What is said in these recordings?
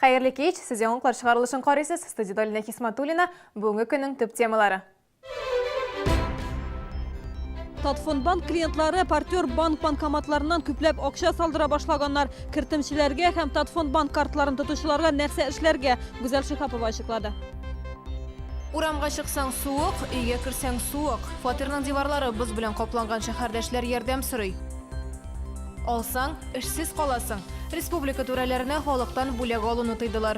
Хайырлы кеч, сіз оңқлар шығарылышын қарайсыз. Студияда Лина Хисматуллина, бүгінгі күннің төп темалары. Татфонбанк клиентлары партнер банк банкоматларынан күпләп акча салдыра башлаганнар. Кертимчиләргә һәм Татфонбанк картларын тотучыларга нәрсә эшләргә Гүзәл Шихапова ачыклады. Урамга чыксаң суык, өйгә кирсәң суык. Фатирның диварлары боз белән капланган шәһәрдәшләр ярдәм сорый. Алсаң, эшсез каласың. Республика түрәләренә халыктан бүләк алуны тыйдылар.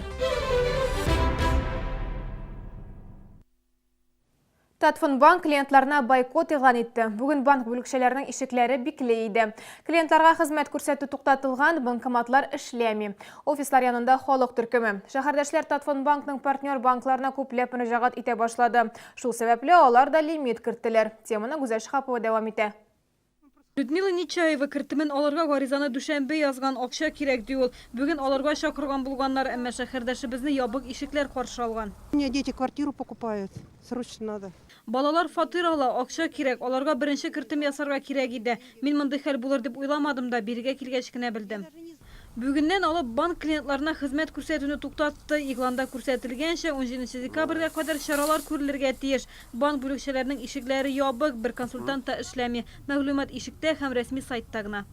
Татфонбанк клиентларына бойкот игълан итте. Бүген банк бүлекчәләренең ишекләре бикле иде. Клиентларга хезмәт күрсәтү туктатылган, банкоматлар эшләми. Офислар янында халык төркеме. Шәһәрдәшләр Татфонбанкның партнер банкларына күпләп мөрәҗәгать итә башлады. Шул сәбәпле алар да лимит керттеләр. Теманы Гүзәл Шихапова дәвам итә. Людмила Нечаева кертимен аларга гаризаны дүшәмбе язган, акча кирәк ди ул. Бүген аларга чакырган булганнар, әмма шәһәрдәшебезне ябык ишекләр каршы алган. У меня дети квартиру покупают, срочно надо. Балалар фатир ала, акча кирәк, аларга беренче кертим ясарга кирәк иде. Мин мондый хәл булыр дип уйламадым да, биргә килгәч кенә белдем. Бүгеннән алып банк клиентларына хезмәт күрсәтүне туктатты. Игланда күрсәтелгәнчә 17 декабрьгә кадәр чаралар күрелергә тиеш. Банк бүлекчәләренең ишекләре ябык, бер консультант та эшләми. Мәгълүмат ишектә һәм рәсми сайтта гына.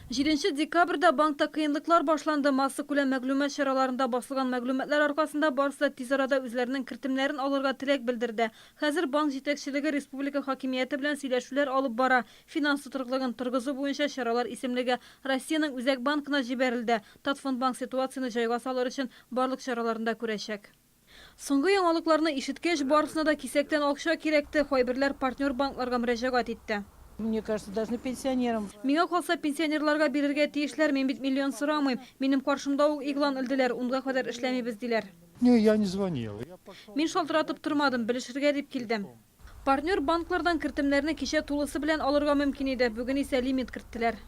7 декабрьдә банкта кыенлыклар башланды. Масса күләм мәгълүмат чараларында басылган мәгълүматлар аркасында барысы да тиз арада үзләренең кертемнәрен алырга теләк белдерде. Хәзер банк җитәкчелеге республика хакимияте белән сөйләшүләр алып бара. Финанс тотрыклыгын торгызу буенча чаралар исемлеге Россиянең үзәк банкына җибәрелде. Татфонбанк ситуацияны җайга салыр өчен барлык чараларында күрәчәк. Соңгы яңалыкларны ишеткәч, барысына да кисәктән акча кирәкте. Кайберләр партнер банкларга мөрәҗәгать итте. Мне кажется, должны пенсионерам. Миңа калса пенсионерларга бирергә тиешләр, мин бит миллион сорамыйм. Минем каршымда ук иглан элделәр, 10-га кадәр эшләмибез диләр. Не, я не звонил. Мин шалтыратып тормадым, белешергә дип килдем. Партнер банклардан кертемнәрне кичә тулысы белән алырга мөмкин иде. Бүген исә лимит керттеләр.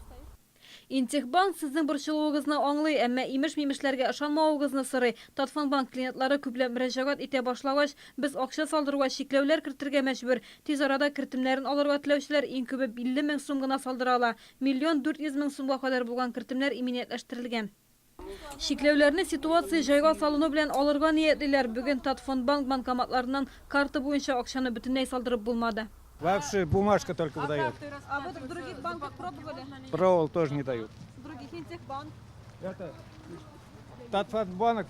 Интехбанк сезнең борчылуыгызны аңлый, әмма имеш-мимешләргә ышанмавыгызны сорый. Татфонбанк клиентлары күпләп мөрәҗәгать итә башлагач, без акча салдыруга чикләүләр кертергә мәҗбүр. Тиз арада кертемнәрен алырга теләүчеләр иң күбе 50 мең сум гына салдыра ала. 1 400 000 сумга кадәр булган кертемнәр иминиятләштерелгән. Чикләүләрне ситуация җайга салыну белән алырга ниятлиләр. Бүген Татфонбанк банкоматларыннан карта буенча акчаны бөтенләй салдырып булмады. Вообще бумажка только выдает. А вы в других банках пробовали? Провол тоже не дают. В других Интехбанк? Это Татфонбанк,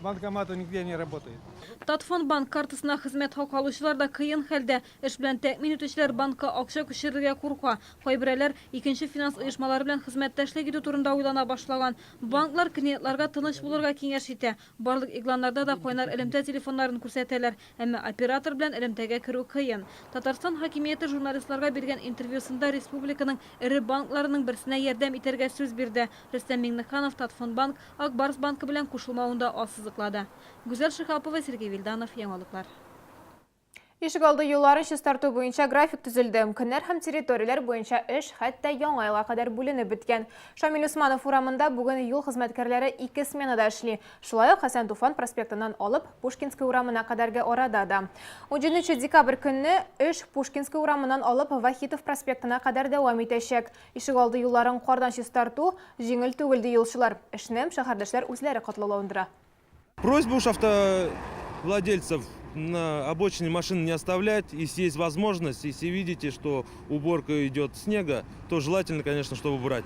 банкоматы нигде не работает. Татфонбанк картасына хезмәт хак алучылар да кыен хәлдә. Эш белән тәэмин итүчеләр банкка акча күчерергә курка. Кайберәләр икенче финанс оешмалары белән хезмәттәшлек итү турында уйлана башлаган. Банклар клиентларга тыныч булырга киңәш итә. Барлык игланнарда да кайнар элемтә телефоннарын күрсәтәләр, әмма оператор белән элемтәгә керү кыен. Татарстан хакимияте журналистларга биргән интервьюсында республиканың эре банкларының берсенә ярдәм итәргә сүз бирде. Рөстәм Миңнеханов Татфонбанк Акбарс банкы белән кушылмавында ассызыклады. Гүзәл Шихапова, Сергей Вильданов, яңалыклар. Ишек алды юлларын чистарту буенча график төзелде. Көннәр һәм территорияләр буенча эш хәтта яңа айга кадәр бүленеп беткән. Шамил Усманов урамында бүген юл хезмәткәрләре 2 сменада эшли. Шулай ук Хәсән Туфан проспектыннан алып Пушкинский урамына кадәрге арада да. 17 декабрь көнне эш Пушкинский урамыннан алып Вахитов проспектына кадәр дәвам итәчәк. Ишек алды юлларын кардан чистарту җиңел түгел ди юлчылар. Эшне шәһәрдәшләр үзләре катлауландыра. Просьба уж автовладельцев на обочине машин не оставлять. Если есть возможность, если видите, что уборка идет снега, то желательно, конечно, чтобы убрать.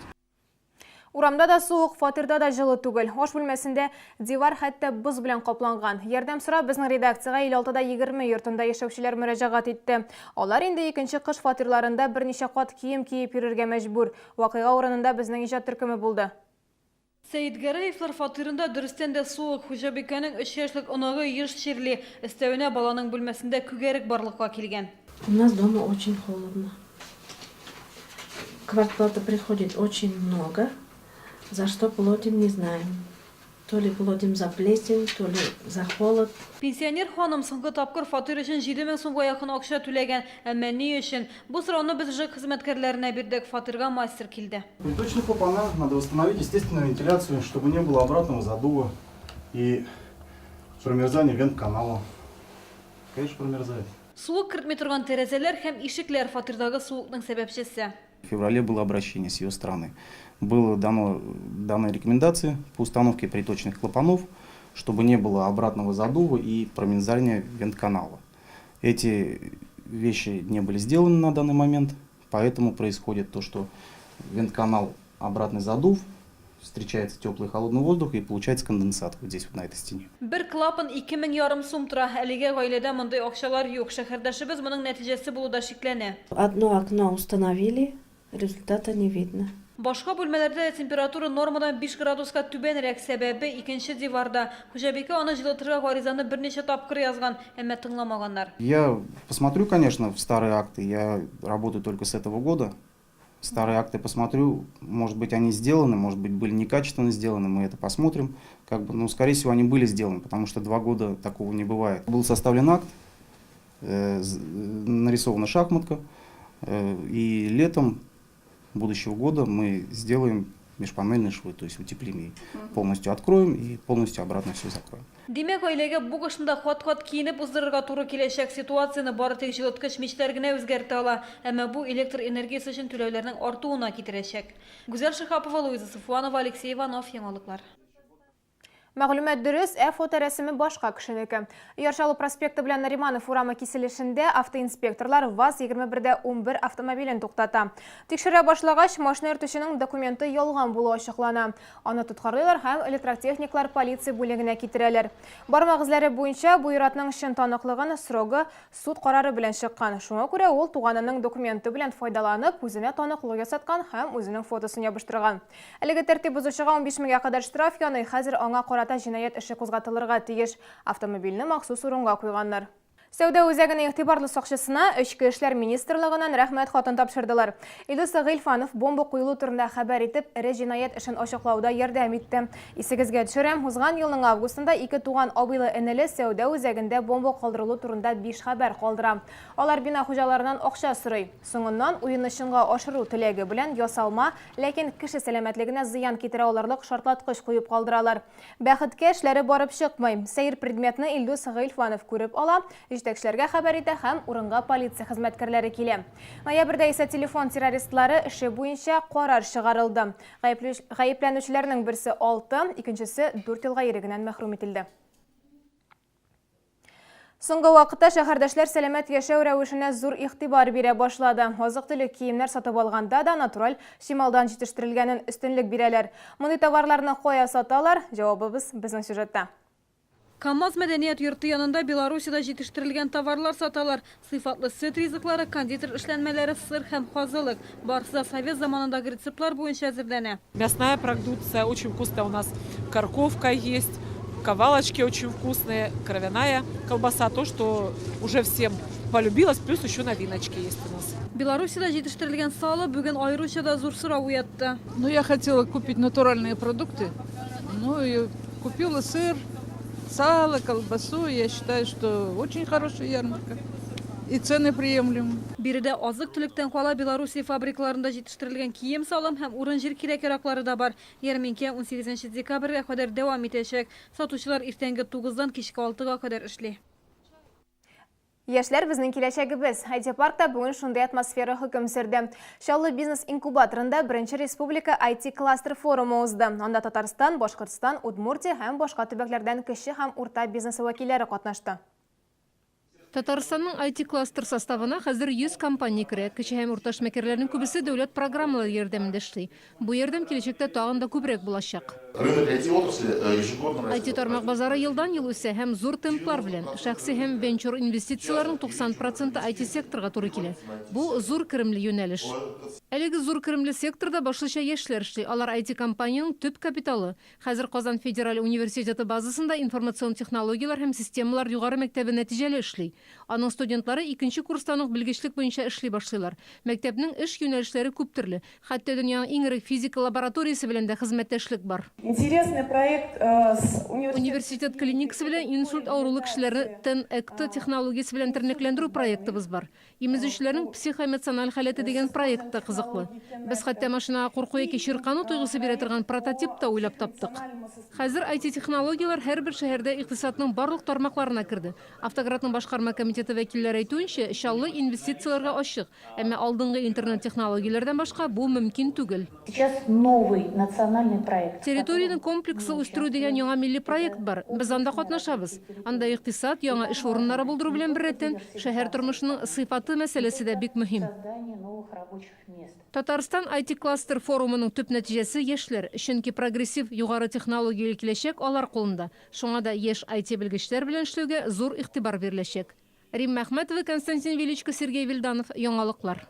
Урамда да суык, фатирда да жылы түгел. Аш бүлмәсендә дивар хәтта боз белән капланган. Ярдәм сорап безнең редакциягә 56-20 йортында яшәүчеләр мөрәҗәгать итте. Алар инде икенче кыш фатирларында берничә кат кием киеп йөрергә мәҗбүр. Вакыйга урынында безнең иҗат төркеме булды. Сәйит Гәрәевләр фатирында дөрестән дә суык. Хуҗабикәнең 3 яшьлек оныгы еш чирли. Өстәвенә баланың бүлмәсендә күгәрек барлыкка килгән. У нас дома очень холодно. Квартплата приходит очень много. За что платим, не знаем. То ли платим за плесень, то ли за холод. Пенсионер ханым соңгы тапкыр фатир өчен 7 мең сумга якын акча түләгән. Әмма ни өчен? Бу сорауны біз ЖЭК хезмәткәрләренә бирдек. Фатирга мастер килде. Приточный клапана надо восстановить естественную вентиляцию, чтобы не было обратного задува и промерзания вент-канала. Конечно, промерзает. Суык кертми торган тәрәзәләр һәм ишекләр фатирдагы суыкның сәбәпчесе. В феврале было обращение с ее стороны. Было дано данные рекомендации по установке приточных клапанов. чтобы не было обратного задува и промерзания вентканала. Эти вещи не были сделаны на данный момент, поэтому происходит то, что вентканал обратный задув, встречается теплый и холодный воздух и получается конденсат вот здесь вот на этой стене. Bir klapın 2000 yarım сум тора. Әлегә гаиләдә мондай акчалар юк. Шәһәрдәшебез моның нәтиҗәсе булуда шикләнә. Одно окно установили, результата не видно. Башка бүлмәләрдә температура нормадан 5 градуска түбәнрәк сәбәбе икенче диварда. Хуҗабикә аны җылытырга гаризаны берничә тапкыр язган, әмма тыңламаганнар. Я посмотрю, конечно, в старые акты, я работаю только с этого года. Старые акты посмотрю, может быть, они сделаны, может быть, были некачественно сделаны, мы это посмотрим. Но, скорее всего, они были сделаны, потому что 2 года такого не бывает. Был составлен акт, нарисована шахматка, и летом будущего года мы сделаем межпанельные швы, то есть утеплим, полностью откроем и полностью обратно все закроем. Димәк, гаиләгә бу кышында хат-хат киенеп уздырырга туры киләчәк ситуацияны бары тик җылыткыч мичтәр генә үзгәртә ала, әмма бу электр энергиясе өчен түләүләрнең артуына китерәчәк. Гүзәл Шихапова, Луиза Сафуанова, Алексей Иванов, яңалыклар. Мәгълүмат дөрес, фоторәсеме башка кешенеке. Яршалу проспекты белән Нариманов урамы киселешендә автоинспекторлар ВАЗ-21-11 автомобилен туктата. Тикшерә башлагач, машина йөртүченең документы ялган булуы ачыклана. Аны тоткарлыйлар һәм электротехниклар полиция бүлегенә китерәләр. Бармак эзләре буенча бу иратның чын таныклыгын срогы суд карары белән чыккан. Шуңа күрә ул туганының документы белән файдаланып, үзенә таныклык ясаткан һәм үзенең фотосын ябыштырган. Әлеге тәртип бозучыга 15 меңгә кадәр штраф яный, хәзер аңа җинаят эше кузгатылырга тиеш. Автомобильне махсус урынга куйганнар. Сәүдә үзәгенең игътибарлы сакчысына Эчке эшләр министрлыгыннан рәхмәт хатын тапшырдылар. Илдус Гыйльфанов бомба куелу турында хәбәр итеп, эре җинаят эшен ачыклауда ярдәм итте. Исегезгә төшерәм, узган елның августында 2 туган абыйлы энеле Сәүдә үзәгендә бомба калдырылу турында 5 хәбәр калдыра. Алар бина хуҗаларыннан акча сорый. Соңыннан уенны чынга ашыру теләге белән ясалма, ләкин кеше сәламәтлегенә зыян китерә алырлык шартлаткыч куеп калдыралар. Бәхеткә эшләре барып чыкмый. Сәер предметны Илдус Гыйльфанов күреп ала, җитәкчеләргә хәбәр итә һәм урынга полиция хезмәткәрләре килә. Ноябрьдә исә телефон террористлары эше буенча карар чыгарылды. Гаепләнүчеләрнең берсе 6, икенчесе 4 елга ирегеннән мәхрүм ителде. Соңгы вакытта шәһәрдәшләр сәламәт яшәү рәвешенә зур игътибар бирә башлады. Азык-төлек киемнәр сатып алганда да натураль шималдан җитештерелгәнен өстенлек бирәләр. Мондый товарларны кая саталар? Җавабыбыз безнең сюжетта. КамАЗ мәдәният йорты янында Белоруссиядә җитештерелгән товарлар саталар. Сыйфатлы сөт ризыклары, кондитер эшләнмәләре, сыр һәм казылык. Барысы да совет заманындагы рецептлар буенча әзерләнә. Мясная продукция очень вкусная у нас. Карковка есть, ковалочки очень вкусные, кровяная колбаса. То, что уже всем полюбилось, плюс еще новиночки есть у нас. Белоруссиядә җитештерелгән салы бүген аеруча да зур сорау уятты. Ну, я хотела купить натуральные продукты. Ну, и купила сыр, сало, колбасу. Я считаю, что очень хорошая ярмарка. И цены приемлемы. Биредә азык-төлектән кала Белоруссия фабрикаларында җитештерелгән кием, салым һәм урын җир кирәк-яраклары да бар. Ярминкә 18 декабрьгә кадәр дәвам итәчәк. Сатучылар иртәнге 9-дан кичке 6-га кадәр эшли. Яшьләр безнең киләчәгебез. IT-паркта бүген шундый атмосфера хөкем сөрде. Чаллы бизнес инкубаторында 1-нче республика IT-кластер форумы узды. Анда Татарстан, Башкортстан, Удмуртия һәм башка төбәкләрдән кече һәм урта бизнес вәкилләре катнашты. Татарстанның IT-кластер составына хәзер 100 компания керә. Кече һәм урта эшмәкәрләрнең күбесе дәүләт программалары ярдәмендә эшли. Бу ярдәм киләчәктә тагын да күбрәк булачак. Рынок IT-отрасли ежегодно растет. IT-тармак базары елдан-ел үсә һәм зур темплар белән. Шәхси һәм венчур инвестицияларның 90% IT-секторга туры килә. Бу зур керемле юнәлеш. Әлеге зур керемле секторда башлыча яшьләр эшли. Алар IT-компаниянең төп капиталы. Хәзер Казан федераль университеты базасында информацион технологиялар һәм системалар югары мәктәбе нәтиҗәле эшли. Аның студентлары 2-нче курстан ук белгечлек буенча эшли башлыйлар. Мәктәпнең эш юнәлешләре күп төрле. Хәтта дөньяның иң ирек физика лабораториясе белән дә хезмәттәшлек бар. Интересный проект с Университет клиникасы белән инсульт аурулы кешеләрне TEN-ECT технологиясе белән тернәкләндерү проектыбыз бар. Имезүчеләрнең психоэмоциональ халәте дигән проект та кызыклы. Без хәтта машинага курку яки чиркану туйгысы бирә торган прототип та уйлап таптык. Хәзер IT-технологиялар һәрбер шәһәрдә икътисадның барлык тармакларына керде. Автоградның башкарма комитеты вәкилләре әйтүенчә, Чаллы инвестицияларга ачык, әмма алдынгы интернет технологияләрдән башка бу мөмкин түгел. Сейчас новый национальный проект. территорияның комплексы үстерү дигән яңа милли проект бар. Без анда катнашабыз. Анда икътисад, яңа эш урыннары булдыру белән беррәттән шәһәр тормышының сыйфаты мәсьәләсе дә бик мөһим. Татарстан IT-кластер форумының төп нәтиҗәсе яшьләр, чөнки прогрессив югары технологияле киләчәк алар кулында. Шуңа да яшь IT белгечләр белән эшләүгә зур игътибар биреләчәк. Рим Мәхмәтова, Константин Величко, Сергей Вильданов, Яңалыклар.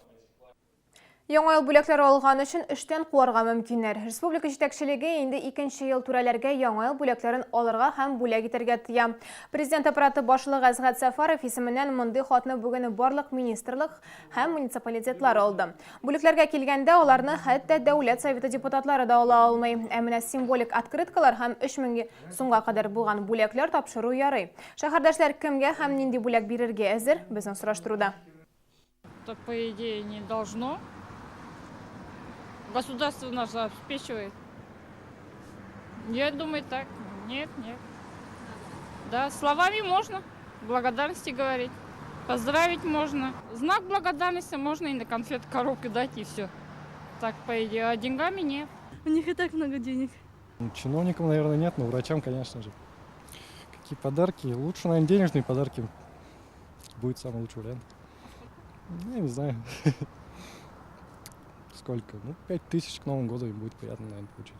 Яңа ел бүләкләре алган өчен эштән куарга мөмкиннәр. Республика җитәкчелеге инде 2нче ел түрәләргә яңа ел бүләкләрен алырга һәм бүләк итәргә тыя. Президент аппараты башлыгы Әзгат Сәфаров исеменнән мондый хатны бүген барлык министрлык һәм муниципалитетлар алды. Бүләкләргә килгәндә аларны хәтта дәүләт советы депутатлары да ала алмый. Ә менә символик открыткалар һәм 3000 сумга кадәр булган бүләкләр тапшыру ярый. Шәһәрдәшләр кемгә һәм нинди бүләк бирергә әзер? Безнең сораштыруда. Так, по идее, не должно. Государство нас обеспечивает. Я думаю, так. Нет. Да, словами можно благодарности говорить. Поздравить можно. Знак благодарности можно и на конфет коробку дать, и все. Так, по идее, а деньгами нет. У них и так много денег. Чиновникам, наверное, нет, но врачам, конечно же. Какие подарки? Лучше, наверное, денежные подарки. Будет самый лучший вариант. Я не знаю. Сколько? 5000 к Новому году им будет приятно, наверное, получить.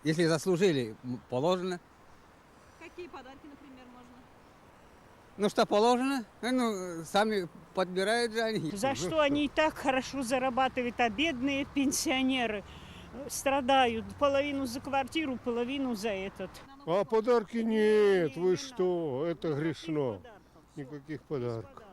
Если заслужили, положено. Какие подарки, например, можно? Ну, что положено, сами подбирают же они. За что они и так хорошо зарабатывают, а бедные пенсионеры страдают. Половину за квартиру, половину за этот. А подарки нет, вы что, это грешно. Никаких подарков.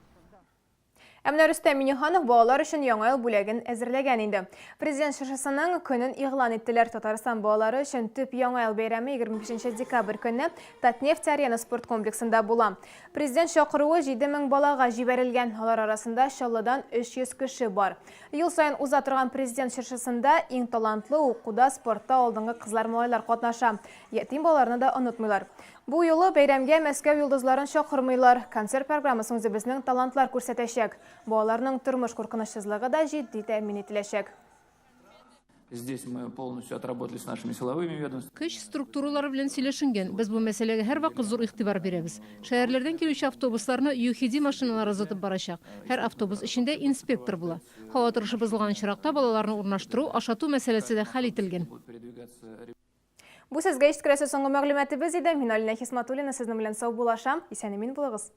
Әмнә Рөстәм Миңнеханов балалар өчен яңа ел бүләген әзерләгән инде. Президент шашасының көнен игълан иттеләр. Татарстан балалары өчен төп яңа ел бәйрәме 25 декабрь көнне Татнефть-Арена спорт комплексында була. Президент чакыруы 7000 балага җибәрелгән. Алар арасында Чаллыдан 300 кеше бар. Ел сайын уза торган президент шашасында иң талантлы укуда, спортта алдынгы кызлар-малайлар катнаша. Ятим балаларны да онытмыйлар. Бу юлы бәйрәмгә Мәскәү йолдызларын чакырмыйлар. Концерт программасын үзебезнең талантлар күрсәтәчәк. Балаларның тормыш куркынычсызлыгы да җитди тәэмин ителәчәк. Здесь мы полностью отработали с нашими силовыми ведомствами. Көч структуралары белән сөйләшенгән. Без бу мәсьәләгә һәрвакыт зур игътибар бирәбез. Шәһәрләрдән килүче автобусларны ЮХИДИ машиналары озатып барачак. Һәр автобус эчендә инспектор була. Һава торышы бозылган очракта балаларны урнаштыру, ашату мәсьәләсе дә хәл ителгән. Бу сезгә ишеткерәсе соңгы мәгълүматыбыз иде. Мин Алина Хисматуллина сезнең белән сау булашам. Исән-имин булыгыз.